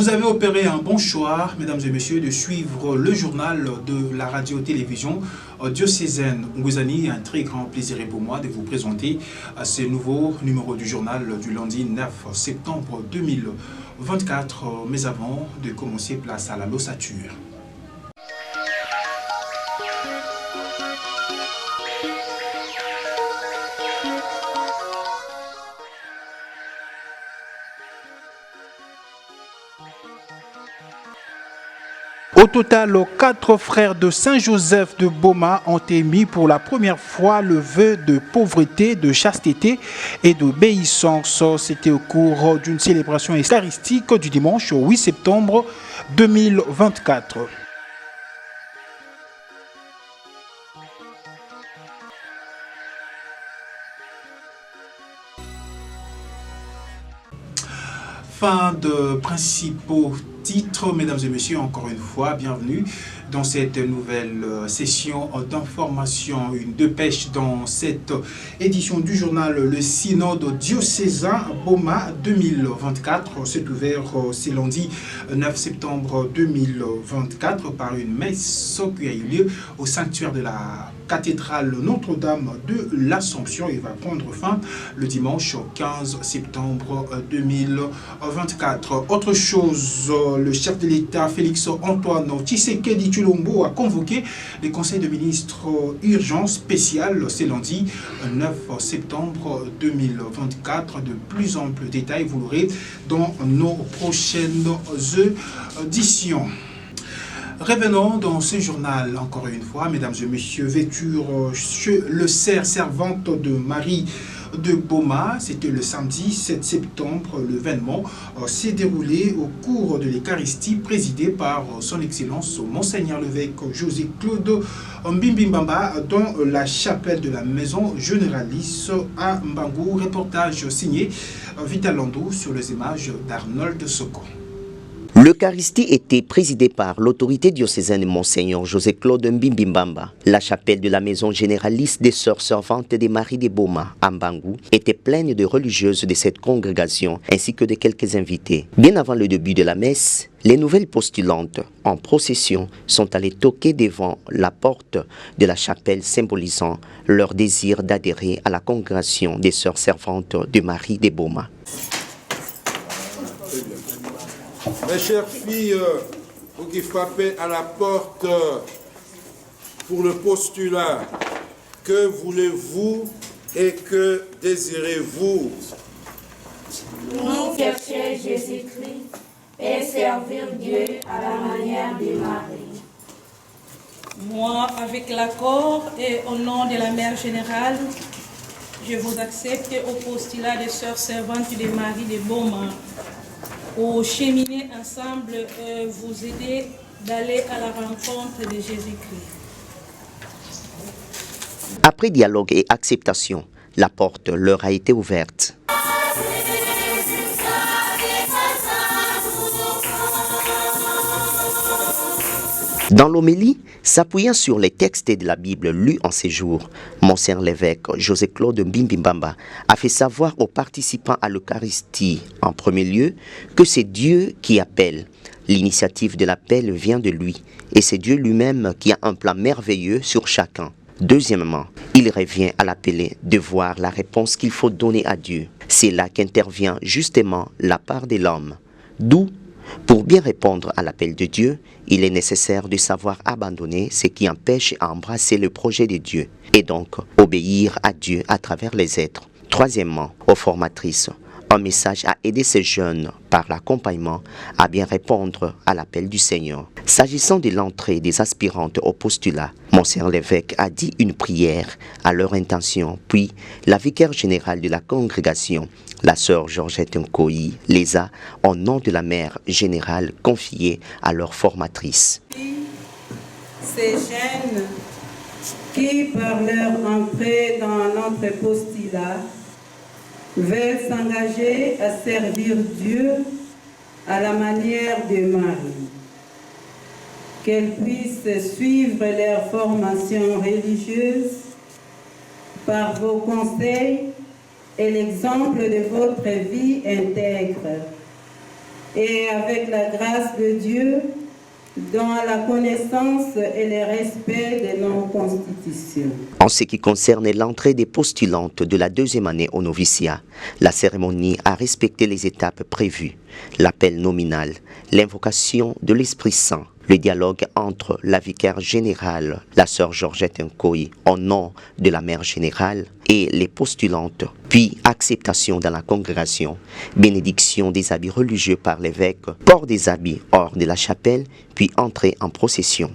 Vous avez opéré un bon choix, mesdames et messieurs, de suivre le journal de la radio-télévision diocésaine Ngouzani. Un très grand plaisir est pour moi de vous présenter ce nouveau numéro du journal du lundi 9 septembre 2024. Mais avant de commencer, place à la l'ossature. Au total, 4 frères de Saint-Joseph de Boma ont émis pour la première fois le vœu de pauvreté, de chasteté et d'obéissance. C'était au cours d'une célébration eucharistique du dimanche 8 septembre 2024. Fin de principaux titres, mesdames et messieurs, encore une fois, bienvenue dans cette nouvelle session d'information, une dépêche dans cette édition du journal Le Synode diocésain Boma 2024. C'est ouvert ce lundi 9 septembre 2024 par une messe qui a eu lieu au sanctuaire de la cathédrale Notre-Dame de l'Assomption et va prendre fin le dimanche 15 septembre 2024. Autre chose, le chef de l'État Félix Antoine Tshisekedi Tshilombo a convoqué les conseils de ministres urgence spéciale ce lundi 9 septembre 2024. De plus amples détails, vous l'aurez dans nos prochaines éditions. Revenons dans ce journal, encore une fois, mesdames et messieurs, vêture chez le cerf servante de Marie de Boma. C'était le samedi 7 septembre. L'événement s'est déroulé au cours de l'Eucharistie présidée par son Excellence Monseigneur l'évêque José Claude Mbimbimbamba dans la chapelle de la maison généralice à Mbangou. Reportage signé Vital Lando sur les images d'Arnold Soko. L'Eucharistie était présidée par l'autorité diocésaine Monseigneur José-Claude Mbimbimbamba. La chapelle de la maison généraliste des Sœurs servantes des Maries de Boma, à Mbangou, était pleine de religieuses de cette congrégation ainsi que de quelques invités. Bien avant le début de la messe, les nouvelles postulantes en procession sont allées toquer devant la porte de la chapelle symbolisant leur désir d'adhérer à la congrégation des Sœurs servantes de Marie de Boma. Mes chères filles, vous qui frappez à la porte pour le postulat, que voulez-vous et que désirez-vous? Nous chercher Jésus-Christ et servir Dieu à la manière de Marie. Moi, avec l'accord et au nom de la Mère Générale, je vous accepte au postulat des Sœurs servantes de Marie de Boma. Au cheminer ensemble, vous aider d'aller à la rencontre de Jésus-Christ. Après dialogue et acceptation, la porte leur a été ouverte. Dans l'homélie, s'appuyant sur les textes de la Bible lus en ces jours, Monseigneur l'évêque José-Claude Mbimbimbamba a fait savoir aux participants à l'Eucharistie, en premier lieu, que c'est Dieu qui appelle. L'initiative de l'appel vient de lui, et c'est Dieu lui-même qui a un plan merveilleux sur chacun. Deuxièmement, il revient à l'appelé de voir la réponse qu'il faut donner à Dieu. C'est là qu'intervient justement la part de l'homme. D'où, pour bien répondre à l'appel de Dieu, il est nécessaire de savoir abandonner ce qui empêche à embrasser le projet de Dieu et donc obéir à Dieu à travers les êtres. Troisièmement, aux formatrices, un message à aider ces jeunes par l'accompagnement à bien répondre à l'appel du Seigneur. S'agissant de l'entrée des aspirantes au postulat, Monseigneur l'évêque a dit une prière à leur intention, puis la vicaire générale de la congrégation, la sœur Georgette Nkoyi, les a, au nom de la mère générale, confiées à leur formatrice. Ces jeunes qui, par leur entrée dans notre postulat, veulent s'engager à servir Dieu à la manière de Marie. Qu'elles puissent suivre leur formation religieuse par vos conseils et l'exemple de votre vie intègre. et avec la grâce de Dieu, dans la connaissance et le respect de nos constitutions. En ce qui concerne l'entrée des postulantes de la deuxième année au noviciat, la cérémonie a respecté les étapes prévues, l'appel nominal, l'invocation de l'Esprit Saint, le dialogue entre la vicaire générale, la sœur Georgette Nkoyi, au nom de la mère générale, et les postulantes, puis acceptation dans la congrégation, bénédiction des habits religieux par l'évêque, port des habits hors de la chapelle, puis entrée en procession.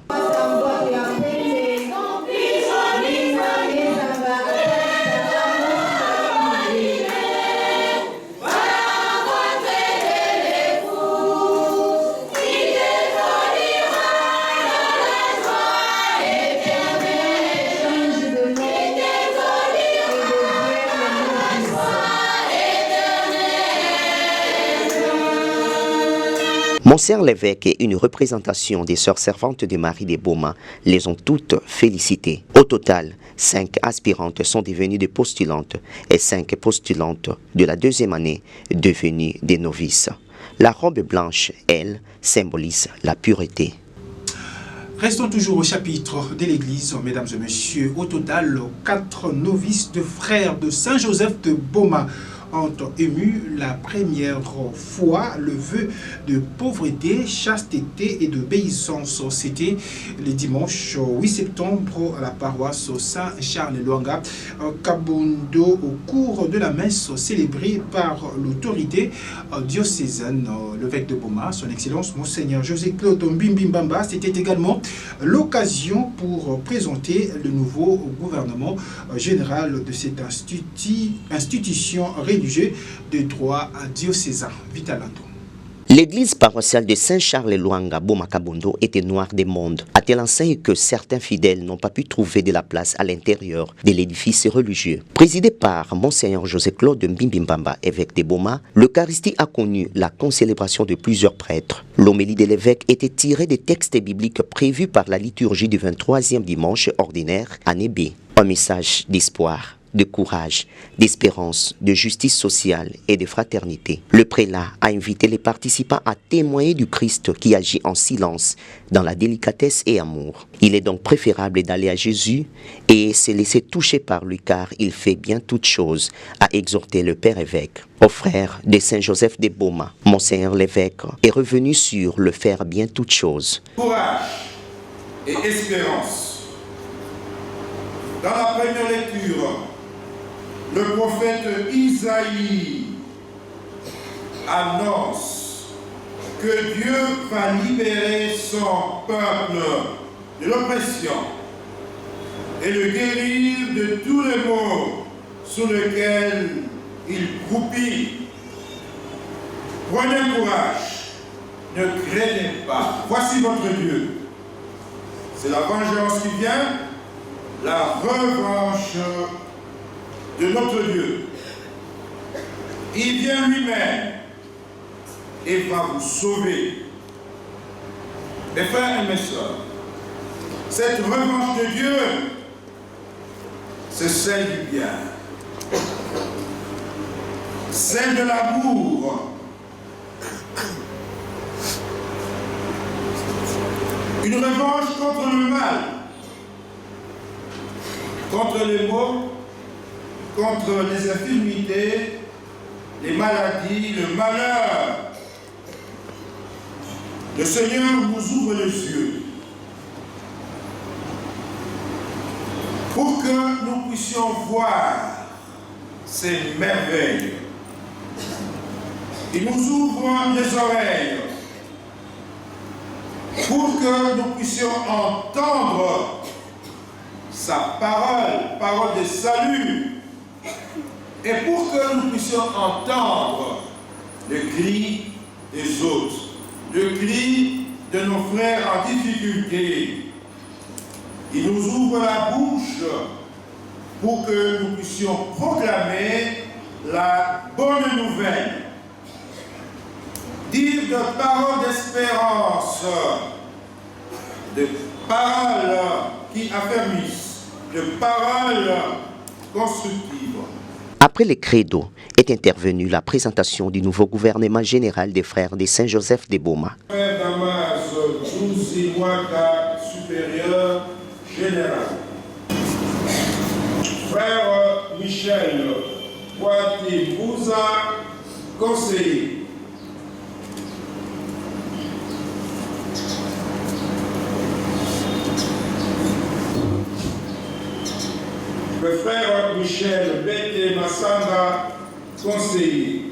Monseigneur l'évêque et une représentation des sœurs servantes de Marie des Baumas les ont toutes félicitées. Au total, 5 aspirantes sont devenues des postulantes et 5 postulantes de la deuxième année devenues des novices. La robe blanche, elle, symbolise la pureté. Restons toujours au chapitre de l'Église, mesdames et messieurs. Au total, 4 novices de frères de Saint-Joseph de Baumas ont ému la première fois le vœu de pauvreté, chasteté et d'obéissance. C'était le dimanche 8 septembre à la paroisse Saint-Charles-Luanga, Kabondo, au cours de la messe célébrée par l'autorité diocésaine, l'évêque de Baumas, son Excellence Monseigneur José-Claude Mbimbimbamba. C'était également l'occasion pour présenter le nouveau gouvernement général de cette institution religieuse de droit diocésain. Vitalando. L'église paroissiale de Saint-Charles-Luanga, Boma-Kabondo, était noire des mondes, à telle enseigne que certains fidèles n'ont pas pu trouver de la place à l'intérieur de l'édifice religieux. Présidé par Monseigneur José-Claude Mbimbimbamba, évêque de Baumas, l'Eucharistie a connu la concélébration de plusieurs prêtres. L'homélie de l'évêque était tirée des textes bibliques prévus par la liturgie du 23e dimanche ordinaire, année B. Un message d'espoir, de courage, d'espérance, de justice sociale et de fraternité. Le prélat a invité les participants à témoigner du Christ qui agit en silence, dans la délicatesse et amour. Il est donc préférable d'aller à Jésus et se laisser toucher par lui car il fait bien toutes choses, a exhorté le Père évêque. Au frère de Saint-Joseph de Baumas, Monseigneur l'évêque est revenu sur le faire bien toutes choses. Courage et espérance. Dans la première lecture, le prophète Isaïe annonce que Dieu va libérer son peuple de l'oppression et le guérir de tous les maux sous lesquels il croupit. Prenez courage, ne craignez pas. Voici votre Dieu. C'est la vengeance qui vient, la revanche de notre Dieu. Il vient lui-même et va vous sauver. Mes frères et mes sœurs, cette revanche de Dieu, c'est celle du bien, celle de l'amour, une revanche contre le mal, contre les maux, contre les infirmités, les maladies, le malheur. Le Seigneur nous ouvre les yeux pour que nous puissions voir ces merveilles. Il nous ouvre les oreilles pour que nous puissions entendre sa parole, parole de salut, et pour que nous puissions entendre le cri des autres, le cri de nos frères en difficulté. Il nous ouvre la bouche pour que nous puissions proclamer la bonne nouvelle, dire de paroles d'espérance, de paroles qui affermissent, de paroles constructives. Après les credos est intervenue la présentation du nouveau gouvernement général des frères de Saint-Joseph de Boma. Frère Damas Djouzi Mwaka, supérieur général. Frère Michel Wati Bouza, conseiller. Le frère Michel Bete Massanga, conseiller.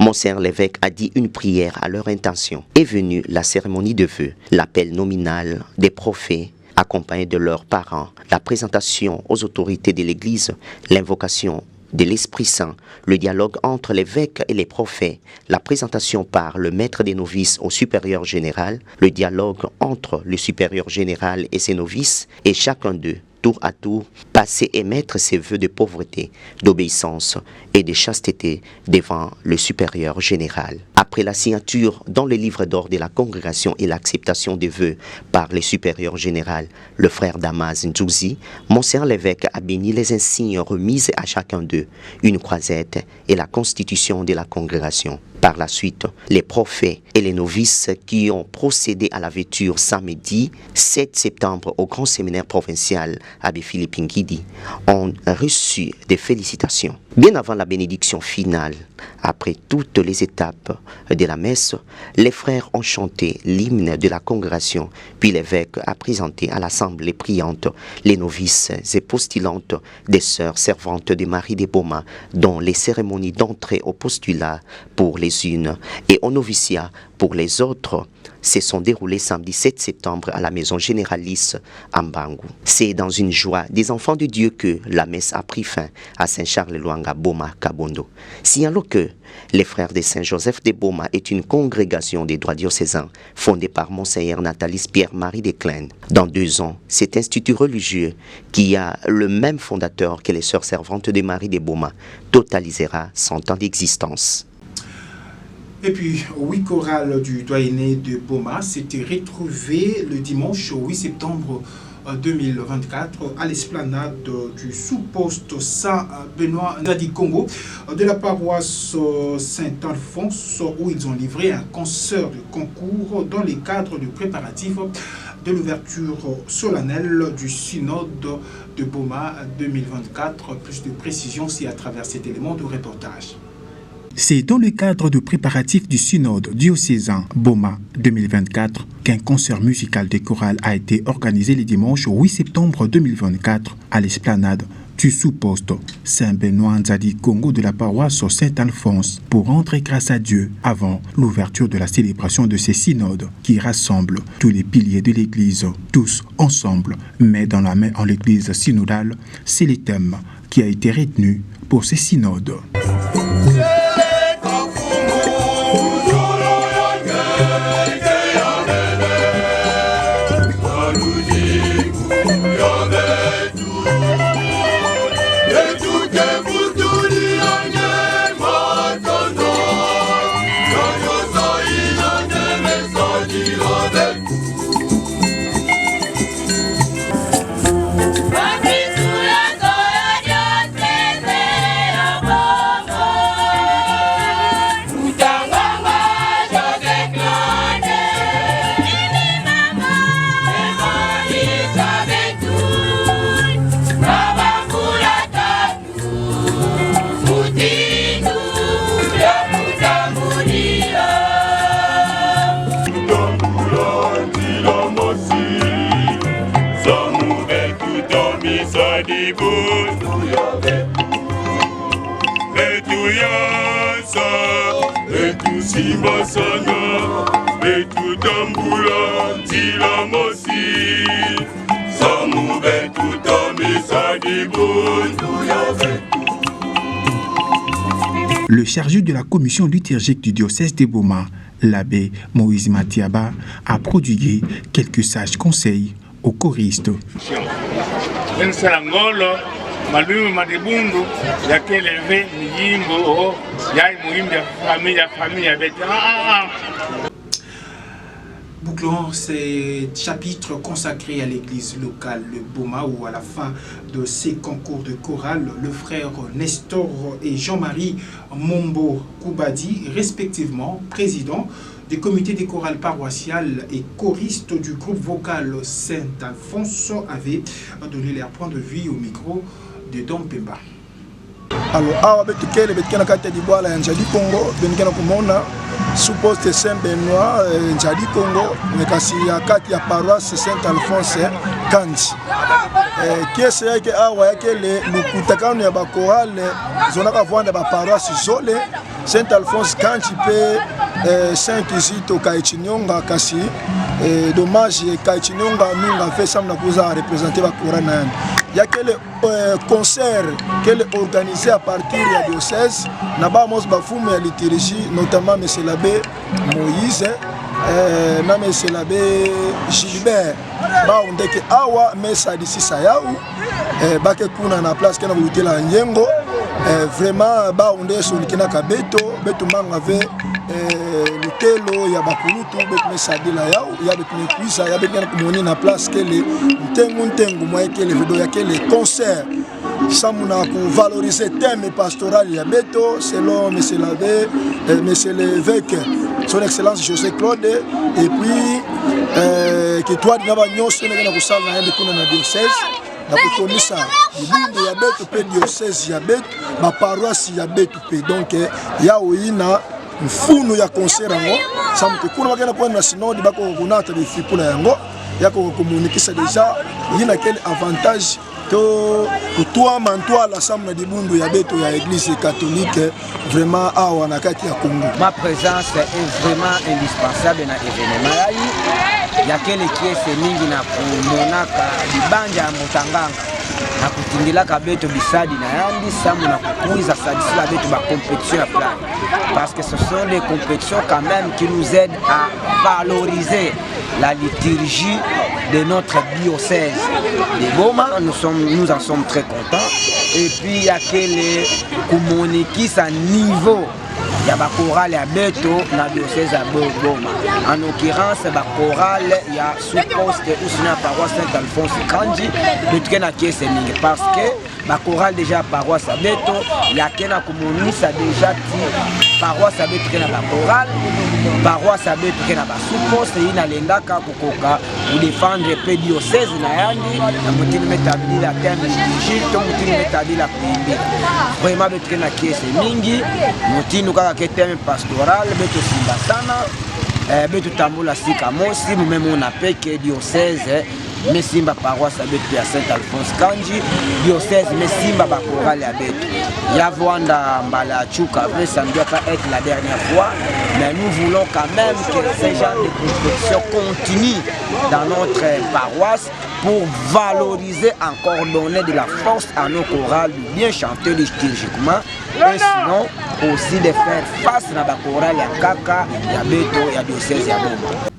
Monseigneur l'évêque a dit une prière à leur intention. Est venue la cérémonie de vœux, l'appel nominal des prophètes accompagnés de leurs parents, la présentation aux autorités de l'Église, l'invocation de l'Esprit Saint, le dialogue entre l'évêque et les prophètes, la présentation par le maître des novices au supérieur général, le dialogue entre le supérieur général et ses novices, et chacun d'eux, tour à tour, passer et mettre ses vœux de pauvreté, d'obéissance et de chasteté devant le supérieur général. Après la signature dans le livre d'or de la congrégation et l'acceptation des vœux par le supérieur général, le frère Damas Djouzi, Monseigneur l'évêque a béni les insignes remises à chacun d'eux, une croisette et la constitution de la congrégation. Par la suite, les prophètes et les novices qui ont procédé à la vêture samedi 7 septembre au grand séminaire provincial Abbé Philippe Ngidi ont reçu des félicitations. Bien avant la bénédiction finale, après toutes les étapes de la messe, les frères ont chanté l'hymne de la congrégation, puis l'évêque a présenté à l'assemblée priante les novices et postulantes des sœurs servantes de Marie de Boma, dont les cérémonies d'entrée au postulat pour les unes et au noviciat pour les autres se sont déroulées samedi 7 septembre à la maison généralice à Mbangu. C'est dans une joie des enfants de Dieu que la messe a pris fin à Saint-Charles-Luanga Boma Kabondo. Signalons que les frères de Saint-Joseph de Boma est une congrégation des droits diocésains fondée par Monseigneur Natalis Pierre-Marie Desclènes. Dans 2 ans, cet institut religieux qui a le même fondateur que les sœurs servantes de Marie de Boma totalisera 100 ans d'existence. Et puis, 8 chorales du doyenné de Boma s'étaient retrouvées le dimanche 8 septembre 2024 à l'esplanade du sous-poste Saint-Benoît Nadi Congo de la paroisse Saint-Alphonse, où ils ont livré un concert de concours dans le cadre du préparatif de l'ouverture solennelle du synode de Boma 2024. Plus de précisions, c'est à travers cet élément de reportage. C'est dans le cadre du préparatif du synode diocésain Boma 2024 qu'un concert musical des chorales a été organisé le dimanche 8 septembre 2024 à l'esplanade du sous-poste Saint-Benoît Nzadi Congo de la paroisse Saint-Alphonse pour rendre grâce à Dieu avant l'ouverture de la célébration de ces synodes qui rassemblent tous les piliers de l'Église, tous ensemble, mais dans la main en l'Église synodale. C'est le thème qui a été retenu pour ces synodes. Le chargé de la commission liturgique du diocèse de Boma, l'abbé Moïse Matiaba, a prodigué quelques sages conseils aux choristes. Malumi madibundu yakeleve miyimbo ya muhimbi ya familia bete Bouclons ces chapitres consacrés à l'église locale, le Boma, où à la fin de ces concours de chorale, le frère Nestor et Jean-Marie Mombo Koubadi, respectivement président du comité des chorales paroissiales et choristes du groupe vocal Saint-Alphonse, avaient donné leur point de vue au micro de Dom Pemba. Alors, awa betukele betkena kati di bwala ya Njali Congo benikena kumona sous poste Saint-Benoît Njali Congo mekasi ya kati ya paroisse Saint-Alphonse Kanji kiese yake awa yake le lukutakano ya bakorale zonaka vwanda ba paroisse zole Saint-Alphonse Kanji pe Saint-Kizito Kaichinyonga kasi dommage Kaichinyonga minga fait semble kuza représenter bakorale na il y a quel concert qu'elle est organisé à partir de la diocèse. Naba mos bafumu ya liturgie, notamment M. l'abbé Moïse, M. l'abbé Gilbert. Ba ondeke awa mesa d'ici sayau, bake kuna na place kena butela nyengo. Vraiment ba onde sonikena kabeto, beto mangave lutelo ya bakulutu beto mesadila yao, ya beto mekuisa, ya beto kumoni na place kele ntengu mwa kele vedo ya kele concert. Samuna ku valoriser thème pastoral ya beto selon M. l'abbé, M. l'évêque, son excellence José Claude, et puis que toi dina ba nyonso na kusala na yende kuna na diocèse. Na kutonisa ibundu ya betu pe diocèse ya betu ba paroisse ya betu pe donc ya oina mfunu ya concert yango samke kuna bakena kwa na synode bako kunata bifipula yango yako komunikisa deja yina quel avantage to kutoa mantoa la samna dibundu ya betu ya église catholique vraiment awa na kati ya Congo. Ma présence est vraiment indispensable na événement yayi yakele kiese mingi na kumonaka libanja ya motanganga na kutingilaka beto bisadi na yandi samu na kukuiza sadisila beto ba compétition à plan parce que ce sont des compétitions quand même qui nous aident à valoriser la liturgie de notre diocèse de Boma. Nous en sommes très contents et puis il y a quel communiquer à niveau. Il y a des chorales à Beto, dans le diocèse à Boma. En l'occurrence, il y a des chorales, il y a sous-poste ou sinon la paroisse Saint-Alphonse Kanji, parce que la chorale déjà paroisse à Beto, il y a quelqu'un qui a déjà dit paroisse à Beto qui a la chorale, paroisse à Beto qui a la sous-poste, il y a l'endaka pour défendre le diocèse, il y a la terre de l'Égypte, il y a la vraiment Beto qui a mingi, ke thème pastoral beto simba sana beto tambola sika mosi même on appelle que diocèse mais simba paroisse beto ya Saint-Alphonse Kanji diocèse mais simba ba chorale ya beto ya Vwanda mbala chuka mais ça ne doit pas être la dernière fois mais nous voulons quand même que ces genres de compétitions continuent dans notre paroisse pour valoriser encore, donner de la force à nos chorales, de bien chanter liturgiquement et sinon aussi de faire face à la chorale ya Kaka, ya Beto, ya diocèse, ya Boma.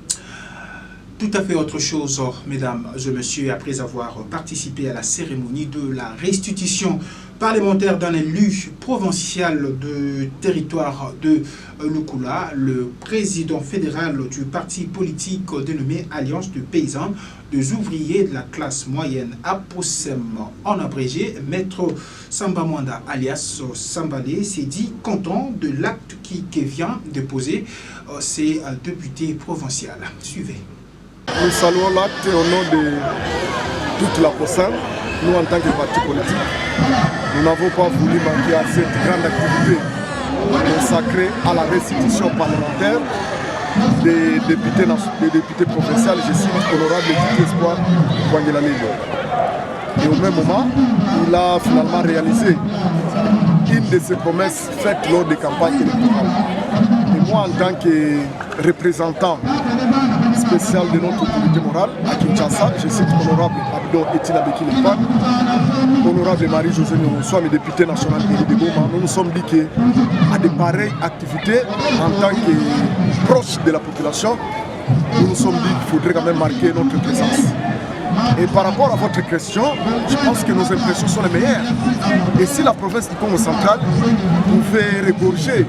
Tout à fait autre chose, mesdames et messieurs, après avoir participé à la cérémonie de la restitution parlementaire d'un élu provincial de territoire de Lukula, le président fédéral du parti politique dénommé Alliance de paysans, des ouvriers de la classe moyenne APOSEM en abrégé, Maître Sambamwanda alias Sambalé s'est dit content de l'acte qui vient de poser ces députés provinciaux. Suivez. Nous saluons l'acte au nom de toute la POSEM. Nous, en tant que parti politique, nous n'avons pas voulu manquer à cette grande activité consacrée à la restitution parlementaire des députés provinciaux, je cite honorable député Espoir Wangela Lelo. Et au même moment, il a finalement réalisé une de ses promesses faites lors des campagnes électorales. Et moi, en tant que représentant spécial de notre autorité morale à Kinshasa, je cite honorable Abdon Etina Bekilepa, honorable Marie-Josée Nyonsoa, mes députés nationaux de Boma, nous nous sommes dit qu'à de pareilles activités, en tant que proches de la population, nous nous sommes dit qu'il faudrait quand même marquer notre présence. Et par rapport à votre question, je pense que nos impressions sont les meilleures. Et si la province du Congo central pouvait regorger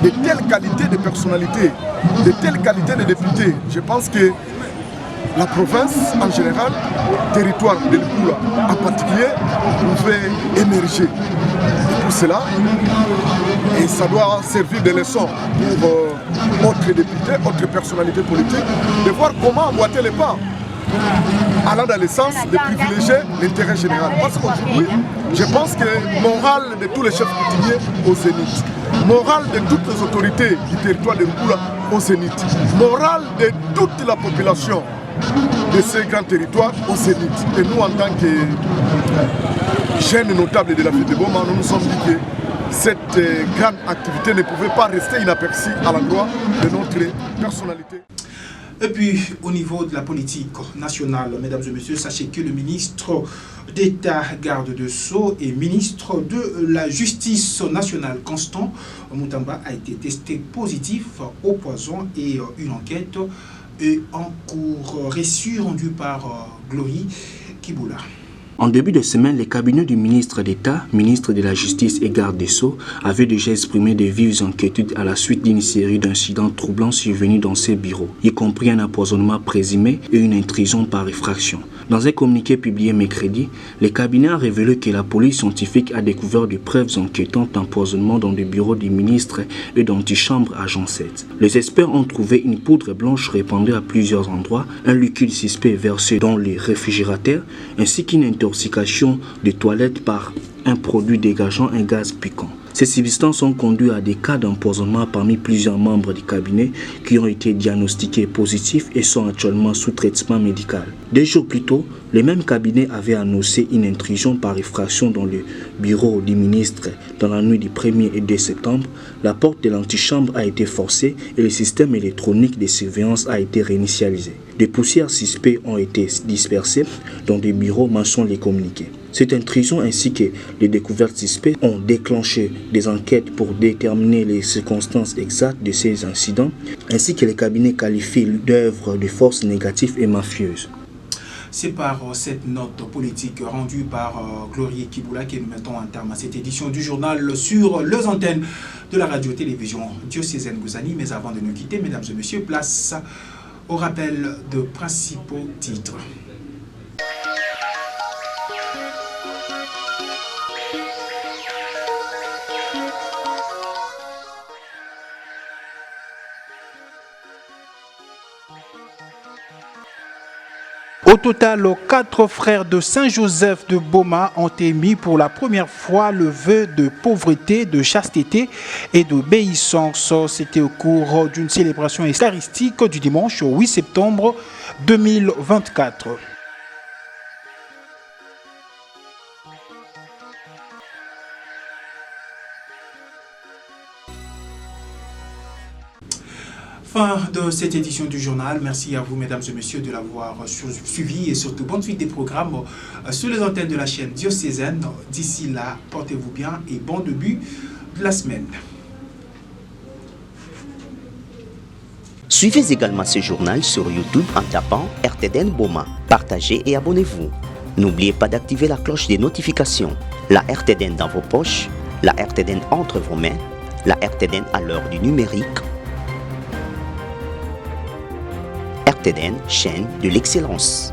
de telles qualités de personnalité, de telles qualités de députés. Je pense que la province en général, territoire de Lukula en particulier, pouvait émerger. Et pour cela, et ça doit servir de leçon pour autres députés, autres personnalités politiques, de voir comment emboîter les pas, allant dans le sens de privilégier l'intérêt général. Parce qu'aujourd'hui, je pense que le moral de tous les chefs coutumiers au zénith, moral de toutes les autorités du territoire de Lukula au zénith, moral de toute la population de ces grands territoires au zénith. Et nous, en tant que jeunes notables de la ville de Boma, nous nous sommes dit que cette grande activité ne pouvait pas rester inaperçue à l'endroit de notre personnalité. Et puis, au niveau de la politique nationale, mesdames et messieurs, sachez que le ministre d'État, garde de Sceaux et ministre de la Justice nationale, Constant Moutamba, a été testé positif au poison et une enquête est en cours. Récit rendu par Glory Kiboula. En début de semaine, les cabinets du ministre d'État, ministre de la Justice et garde des Sceaux avaient déjà exprimé de vives inquiétudes à la suite d'une série d'incidents troublants survenus dans ces bureaux, y compris un empoisonnement présumé et une intrusion par effraction. Dans un communiqué publié mercredi, les cabinets ont révélé que la police scientifique a découvert des preuves enquêtantes d'empoisonnement dans le bureau du ministre et d'antichambre à Jean 7. Les experts ont trouvé une poudre blanche répandue à plusieurs endroits, un liquide suspect versé dans les réfrigérateurs, ainsi qu'une intoxication des toilettes par un produit dégageant un gaz piquant. Ces substances ont conduit à des cas d'empoisonnement parmi plusieurs membres du cabinet qui ont été diagnostiqués positifs et sont actuellement sous traitement médical. 2 jours plus tôt, les mêmes cabinets avaient annoncé une intrusion par effraction dans le bureau du ministre dans la nuit du 1er et 2 septembre. La porte de l'antichambre a été forcée et le système électronique de surveillance a été réinitialisé. Des poussières suspectes ont été dispersées dans des bureaux mentionnant les communiqués. Cette intrusion ainsi que les découvertes suspectes ont déclenché des enquêtes pour déterminer les circonstances exactes de ces incidents, ainsi que les cabinets qualifient d'œuvres de forces négatives et mafieuses. C'est par cette note politique rendue par Glory Kiboula que nous mettons un terme à cette édition du journal sur les antennes de la radio-télévision diocésaine Gouzani. Mais avant de nous quitter, mesdames et messieurs, place au rappel de principaux titres. Au total, 4 frères de Saint-Joseph de Boma ont émis pour la première fois le vœu de pauvreté, de chasteté et d'obéissance. C'était au cours d'une célébration eucharistique du dimanche 8 septembre 2024. Fin de cette édition du journal. Merci à vous, mesdames et messieurs, de l'avoir suivi et surtout bonne suite des programmes sur les antennes de la chaîne diocésaine. D'ici là, portez-vous bien et bon début de la semaine. Suivez également ce journal sur YouTube en tapant RTDN Boma. Partagez et abonnez-vous. N'oubliez pas d'activer la cloche des notifications. La RTDN dans vos poches, la RTDN entre vos mains, la RTDN à l'heure du numérique. RTDN, chaîne de l'excellence.